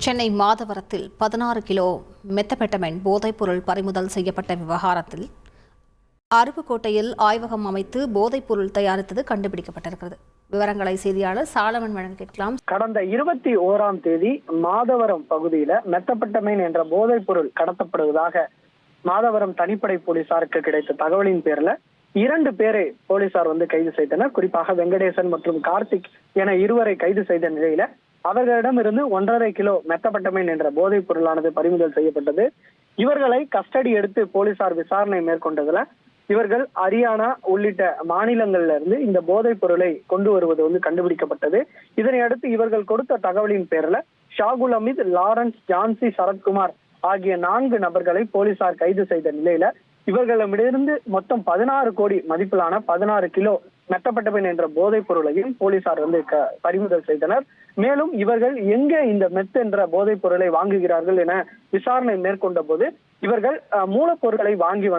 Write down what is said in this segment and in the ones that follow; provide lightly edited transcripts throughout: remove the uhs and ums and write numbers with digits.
Chennai மாதவரத்தில் 16 kilo methamphetamine போதைப்பொருள் பறிமுதல் செய்யப்பட்ட விவகாரத்தில் அருப்புக்கோட்டையில் ஆய்வகம் அமைத்து போதைப்பொருள் தயாரித்தது கண்டுபிடிக்கப்பட்டிருக்கிறது. விவரங்களை செய்தியாளர் சாலமன் வழங்க கேட்கலாம். கடந்த 21ஆம் தேதி மாதவரம் பகுதியில மெத்தபெட்டமைன் என்ற போதைப் பொருள் கடத்தப்படுவதாக மாதவரம் தனிப்படை போலீசாருக்கு கிடைத்த தகவலின் பேர்ல 2 பேரை போலீசார் கைது செய்தனர். குறிப்பாக வெங்கடேசன் மற்றும் கார்த்திக் என இருவரை கைது செய்த நிலையில அவர்களிடமிருந்து 1.5 கிலோ மெத்தபெட்டமைன் என்ற போதைப் பொருளானது பறிமுதல் செய்யப்பட்டது. இவர்களை கஸ்டடி எடுத்து போலீசார் விசாரணை மேற்கொண்டதுல இவர்கள் ஹரியானா உள்ளிட்ட மாநிலங்கள்ல இருந்து இந்த போதைப் பொருளை கொண்டு வருவது கண்டுபிடிக்கப்பட்டது. இதனை அடுத்து இவர்கள் கொடுத்த தகவலின் பேர்ல ஷாகுல் அமீத், லாரன்ஸ், ஜான்சி, சரத்குமார் ஆகிய 4 நபர்களை போலீசார் கைது செய்த நிலையில இவர்களிடமிருந்து மொத்தம் 16 கோடி மதிப்பிலான 16 கிலோ மெத்தபெட்டமைன் என்ற போதைப் பொருளையும் போலீசார் பறிமுதல் செய்தனர். மேலும் இவர்கள் எங்கே இந்த மெத் என்ற போதைப் பொருளை வாங்குகிறார்கள் என விசாரணை மேற்கொண்ட போது இவர்கள் மூலப்பொருட்களை வாங்கி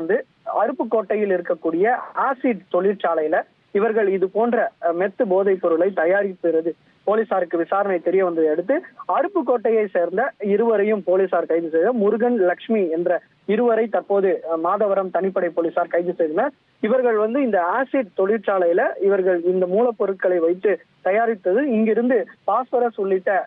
அருப்புக்கோட்டையில் இருக்கக்கூடிய ஆசிட் தொழிற்சாலையில இவர்கள் இது போன்ற மெத்து போதைப் பொருளை தயாரிப்பது போலீசாருக்கு விசாரணை தெரிய வந்ததை அடுத்து அருப்புக்கோட்டையை சேர்ந்த இருவரையும் போலீசார் கைது செய்த முருகன், லட்சுமி என்ற இருவரை தற்போது மாதவரம் தனிப்படை போலீசார் கைது செய்தனர். இவர்கள் இந்த ஆசிட் தொழிற்சாலையில இவர்கள் இந்த மூலப்பொருட்களை வைத்து தயாரித்தது இங்கிருந்து பாஸ்பரஸ் உள்ளிட்ட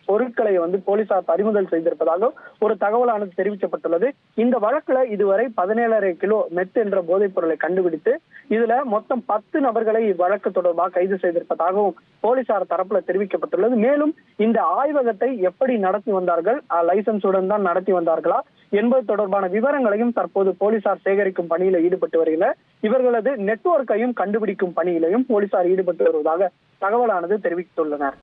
பொருட்களை போலீசார் பறிமுதல் செய்திருப்பதாக ஒரு தகவலானது தெரிவிக்கப்பட்டுள்ளது. இந்த வழக்குல இதுவரை 17.5 கிலோ மெத் என்ற போதைப் பொருளை கண்டுபிடித்து இதுல மொத்தம் 10 நபர்களை இவ்வழக்கு தொடர்பாக கைது செய்திருப்பதாகவும் போலீசார் தரப்புல தெரிவிக்கப்பட்டுள்ளது. மேலும் இந்த ஆய்வகத்தை எப்படி நடத்தி வந்தார்கள், லைசன்ஸுடன் தான் நடத்தி வந்தார்களா என்பது தொடர்பான விவரங்களையும் தற்போது போலீசார் சேகரிக்கும் பணியில ஈடுபட்டு வருகின்றனர். இவர்களது நெட்வொர்க்கையும் கண்டுபிடிக்கும் பணியிலையும் போலீசார் ஈடுபட்டு வருவதாக தகவலானது தெரிவித்துள்ளனர்.